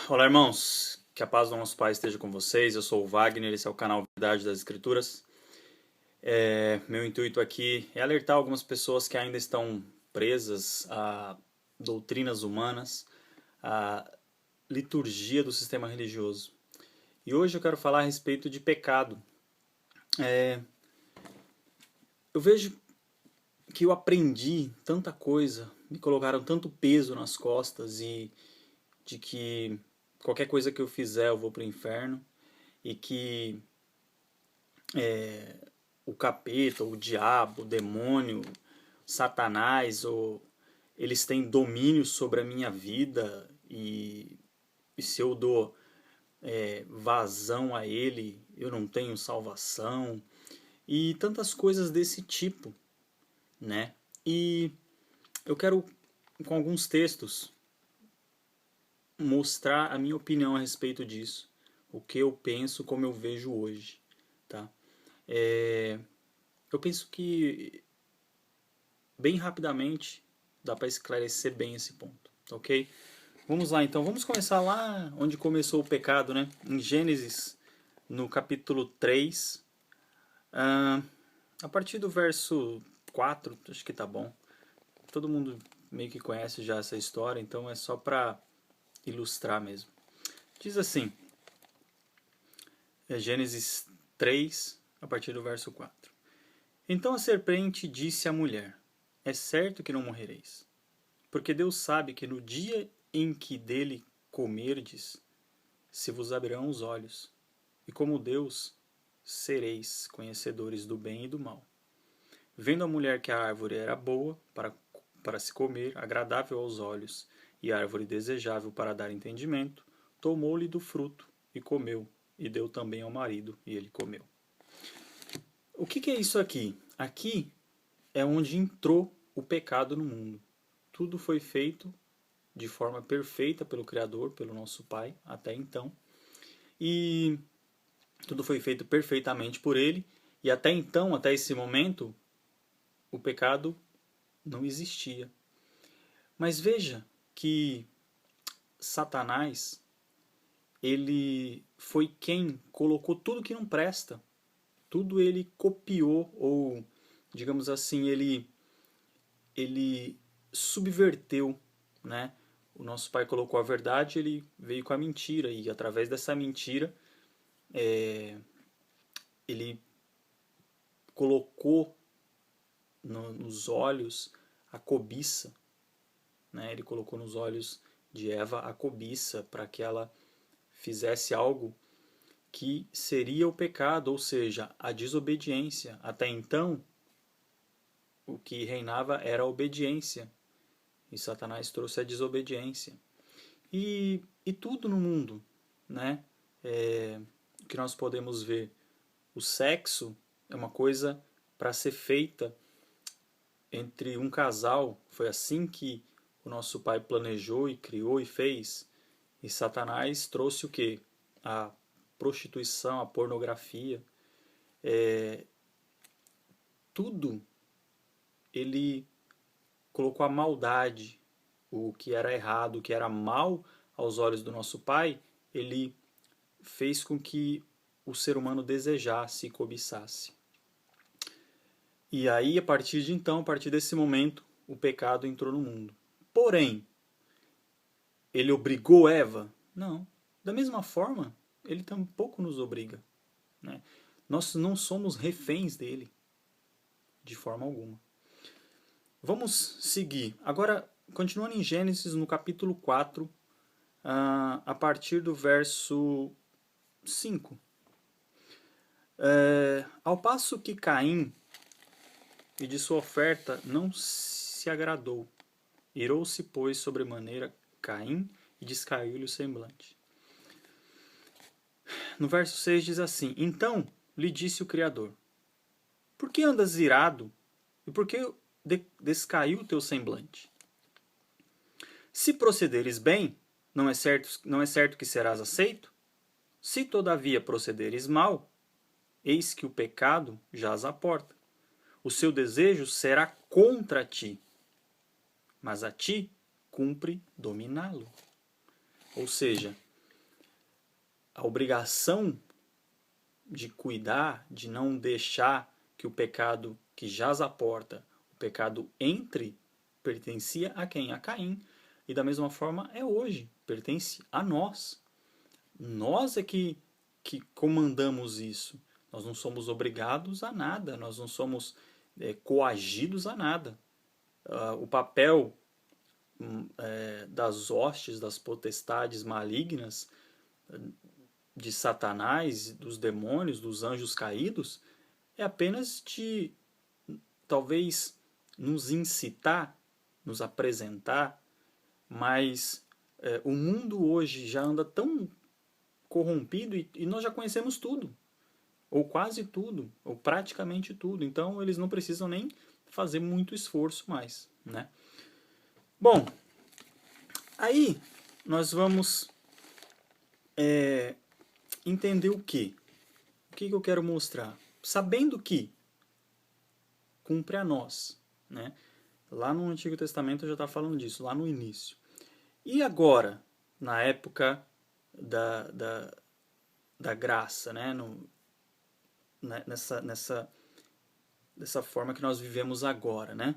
Olá, irmãos. Que a paz do nosso Pai esteja com vocês. Eu sou o Wagner, esse é o canal Verdade das Escrituras. Meu intuito aqui é alertar algumas pessoas que ainda estão presas a doutrinas humanas, a liturgia do sistema religioso. E hoje eu quero falar a respeito de pecado. Eu vejo que eu aprendi tanta coisa, me colocaram tanto peso nas costas e de que qualquer coisa que eu fizer eu vou para o inferno e que o capeta, o diabo, o demônio, Satanás, eles têm domínio sobre a minha vida e se eu dou vazão a ele, eu não tenho salvação e tantas coisas desse tipo, né? E eu quero, com alguns textos, mostrar a minha opinião a respeito disso, o que eu penso, como eu vejo hoje, tá? Eu penso que bem rapidamente dá para esclarecer bem esse ponto, ok? Vamos lá então, vamos começar lá onde começou o pecado, né? Em Gênesis, no capítulo 3, a partir do verso 4, acho que tá bom. Todo mundo meio que conhece já essa história, então é só para ilustrar mesmo. Diz assim, Gênesis 3, a partir do verso 4. Então a serpente disse à mulher: É certo que não morrereis, porque Deus sabe que no dia em que dele comerdes, se vos abrirão os olhos, e como Deus sereis conhecedores do bem e do mal. Vendo a mulher que a árvore era boa para se comer, agradável aos olhos, e árvore desejável para dar entendimento, tomou-lhe do fruto e comeu, e deu também ao marido, e ele comeu. O que é isso aqui? Aqui é onde entrou o pecado no mundo. Tudo foi feito de forma perfeita pelo Criador, pelo nosso Pai, até então. E tudo foi feito perfeitamente por Ele. E até então, até esse momento, o pecado não existia. Mas veja que Satanás, ele foi quem colocou tudo que não presta. Tudo ele copiou, ou, digamos assim, ele subverteu, né? O nosso Pai colocou a verdade, ele veio com a mentira, e através dessa mentira ele colocou nos olhos a cobiça, né? Ele colocou nos olhos de Eva a cobiça para que ela fizesse algo que seria o pecado, ou seja, a desobediência. Até então, o que reinava era a obediência, e Satanás trouxe a desobediência. E tudo no mundo, né? Que nós podemos ver. O sexo é uma coisa para ser feita entre um casal. Foi assim que o nosso Pai planejou e criou e fez. E Satanás trouxe o quê? A prostituição, a pornografia. Tudo ele colocou a maldade, o que era errado, o que era mal aos olhos do nosso Pai, ele fez com que o ser humano desejasse e cobiçasse. E aí, a partir de então, a partir desse momento, o pecado entrou no mundo. Porém, ele obrigou Eva? Não. Da mesma forma, ele tampouco nos obriga, né? Nós não somos reféns dele, de forma alguma. Vamos seguir. Agora, continuando em Gênesis, no capítulo 4, a partir do verso 5. Ao passo que Caim e de sua oferta não se agradou, irou-se, pois, sobremaneira Caim e descaiu-lhe o semblante. No verso 6 diz assim: Então lhe disse o Criador: Por que andas irado e por que descaiu o teu semblante? Se procederes bem, não é certo que serás aceito? Se todavia procederes mal, eis que o pecado jaz à porta. O seu desejo será contra ti, mas a ti cumpre dominá-lo. Ou seja, a obrigação de cuidar, de não deixar que o pecado que jaz à porta, o pecado entre, pertencia a quem? A Caim. E da mesma forma é hoje, pertence a nós. Nós é que comandamos isso. Nós não somos obrigados a nada, nós não somos coagidos a nada. O papel das hostes, das potestades malignas, de Satanás, dos demônios, dos anjos caídos, é apenas de talvez nos incitar, nos apresentar, mas o mundo hoje já anda tão corrompido e nós já conhecemos tudo, ou quase tudo, ou praticamente tudo, então eles não precisam nem fazer muito esforço mais, né? Bom, aí nós vamos entender o quê? O que eu quero mostrar? Sabendo que cumpre a nós, né? Lá no Antigo Testamento já está falando disso, lá no início. E agora, na época da graça, né? Dessa forma que nós vivemos agora, né?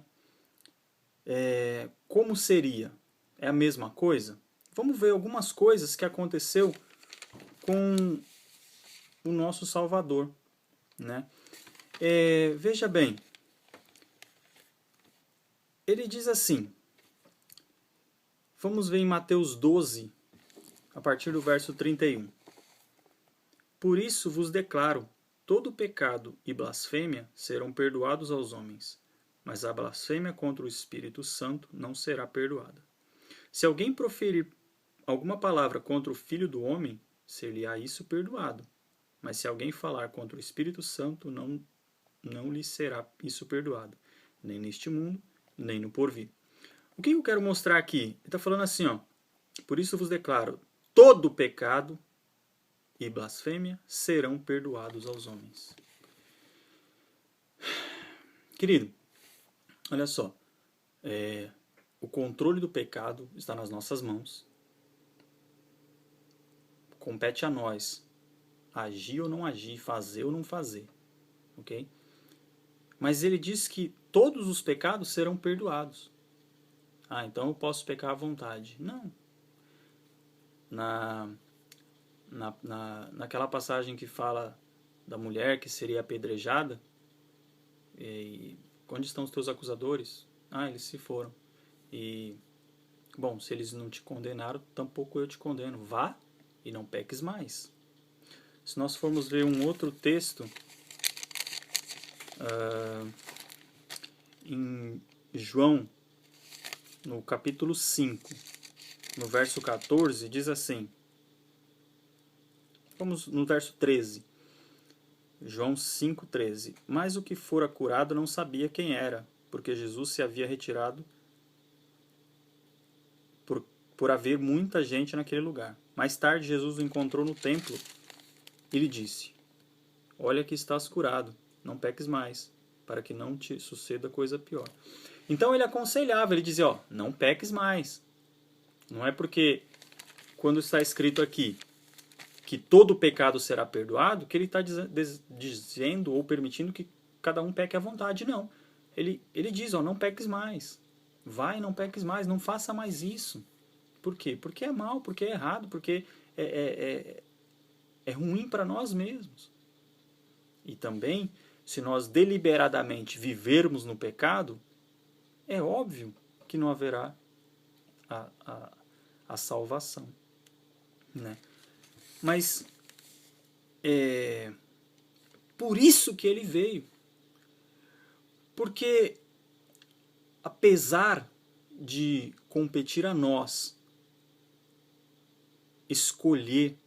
Como seria? É a mesma coisa? Vamos ver algumas coisas que aconteceu com o nosso Salvador, né? Veja bem, ele diz assim, vamos ver em Mateus 12, a partir do verso 31. Por isso vos declaro, todo pecado e blasfêmia serão perdoados aos homens, mas a blasfêmia contra o Espírito Santo não será perdoada. Se alguém proferir alguma palavra contra o Filho do Homem, ser-lhe-á isso perdoado. Mas se alguém falar contra o Espírito Santo, não lhe será isso perdoado, nem neste mundo, nem no porvir. O que eu quero mostrar aqui? Ele está falando assim, ó, por isso vos declaro, todo pecado e blasfêmia serão perdoados aos homens. Querido, olha só, o controle do pecado está nas nossas mãos. Compete a nós agir ou não agir, fazer ou não fazer, ok? Mas ele diz que todos os pecados serão perdoados. Então eu posso pecar à vontade. Não. Naquela passagem que fala da mulher que seria apedrejada, onde estão os teus acusadores? Eles se foram. Bom, se eles não te condenaram, tampouco eu te condeno. Vá e não peques mais. Se nós formos ver um outro texto, em João, no capítulo 5, no verso 14, diz assim, vamos no verso 13, João 5,13. Mas o que fora curado não sabia quem era, porque Jesus se havia retirado por haver muita gente naquele lugar. Mais tarde, Jesus o encontrou no templo e lhe disse, olha que estás curado, não peques mais, para que não te suceda coisa pior. Então ele aconselhava, ele dizia, não peques mais. Não é porque quando está escrito aqui que todo pecado será perdoado, que ele está dizendo ou permitindo que cada um peque à vontade. Não. Ele diz, não peques mais. Vai, não peques mais, não faça mais isso. Por quê? Porque é mal, porque é errado, porque é ruim para nós mesmos. E também, se nós deliberadamente vivermos no pecado, é óbvio que não haverá a salvação, né? Mas por isso que ele veio. Porque apesar de competir a nós escolher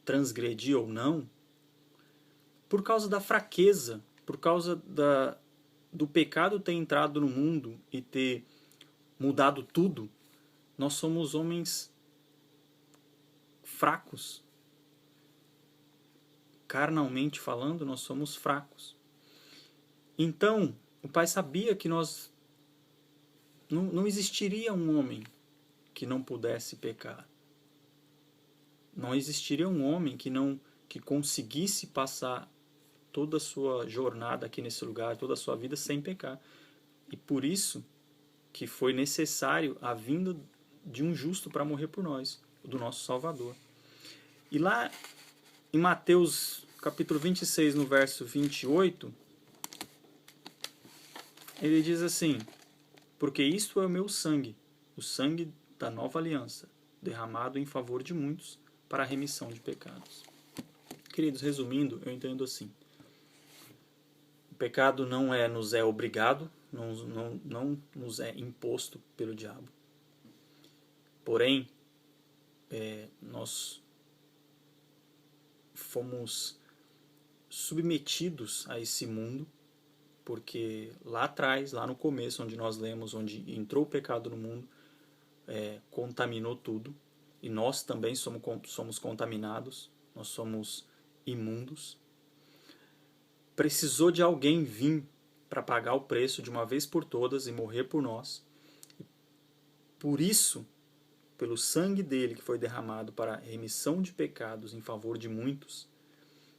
transgredir ou não, por causa da fraqueza, por causa do pecado ter entrado no mundo e ter mudado tudo, nós somos homens fracos. Carnalmente falando, nós somos fracos. Então, o Pai sabia que nós não existiria um homem que não pudesse pecar. não existiria um homem que conseguisse passar toda a sua jornada aqui nesse lugar, toda a sua vida sem pecar. E por isso que foi necessário a vinda de um justo para morrer por nós, do nosso Salvador. E lá em Mateus capítulo 26, no verso 28, ele diz assim: porque isto é o meu sangue, o sangue da nova aliança, derramado em favor de muitos para a remissão de pecados. Queridos, resumindo, eu entendo assim: o pecado não nos é obrigado, não nos é imposto pelo diabo. Porém, nós fomos submetidos a esse mundo, porque lá atrás, lá no começo, onde nós lemos, onde entrou o pecado no mundo, contaminou tudo, e nós também somos contaminados, nós somos imundos. Precisou de alguém vir para pagar o preço de uma vez por todas e morrer por nós. Por isso, pelo sangue dele que foi derramado para a remissão de pecados em favor de muitos,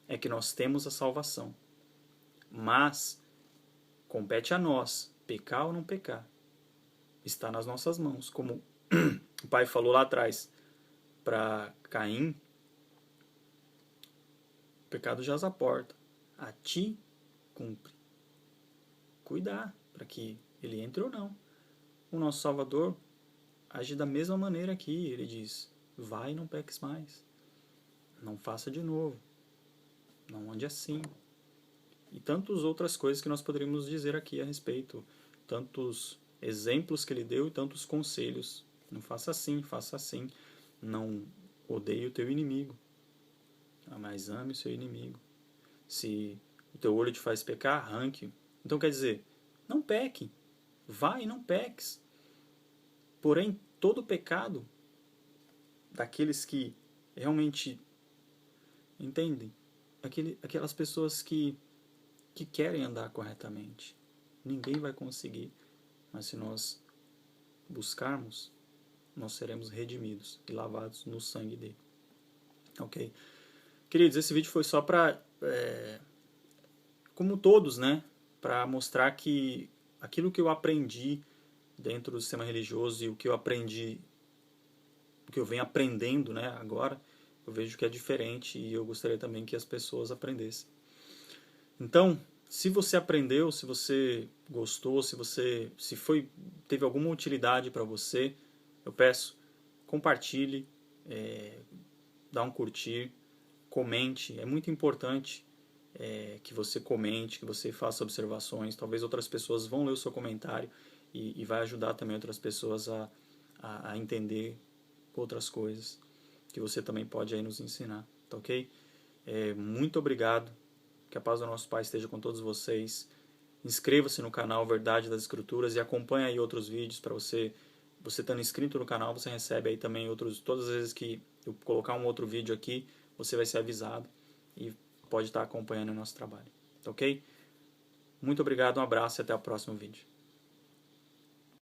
é que nós temos a salvação. Mas compete a nós, pecar ou não pecar. Está nas nossas mãos. Como o pai falou lá atrás para Caim, o pecado jaz à porta, a ti cumpre cuidar para que ele entre ou não. O nosso Salvador age da mesma maneira aqui. Ele diz: vai e não peques mais, não faça de novo, não ande assim. E tantas outras coisas que nós poderíamos dizer aqui a respeito, tantos exemplos que ele deu e tantos conselhos. Não faça assim, faça assim. Não odeie o teu inimigo, mas ame o seu inimigo. Se o teu olho te faz pecar, arranque-o. Então quer dizer, não peque, vai e não peques. Porém, todo pecado daqueles que realmente entendem, aquelas pessoas que querem andar corretamente, ninguém vai conseguir, mas se nós buscarmos, nós seremos redimidos e lavados no sangue dele. Ok? Queridos, esse vídeo foi só para, como todos, né, para mostrar que aquilo que eu aprendi dentro do sistema religioso e o que eu aprendi, o que eu venho aprendendo, né, agora, eu vejo que é diferente e eu gostaria também que as pessoas aprendessem. Então, se você aprendeu, se você gostou, teve alguma utilidade para você, eu peço, compartilhe, dá um curtir, comente. É muito importante que você comente, que você faça observações. Talvez outras pessoas vão ler o seu comentário e vai ajudar também outras pessoas a entender outras coisas que você também pode aí nos ensinar, tá ok? Muito obrigado. Que a paz do nosso Pai esteja com todos vocês. Inscreva-se no canal Verdade das Escrituras e acompanhe aí outros vídeos para você estando inscrito no canal, você recebe aí também todas as vezes que eu colocar um outro vídeo aqui, você vai ser avisado e pode estar acompanhando o nosso trabalho. Tá ok? Muito obrigado, um abraço e até o próximo vídeo.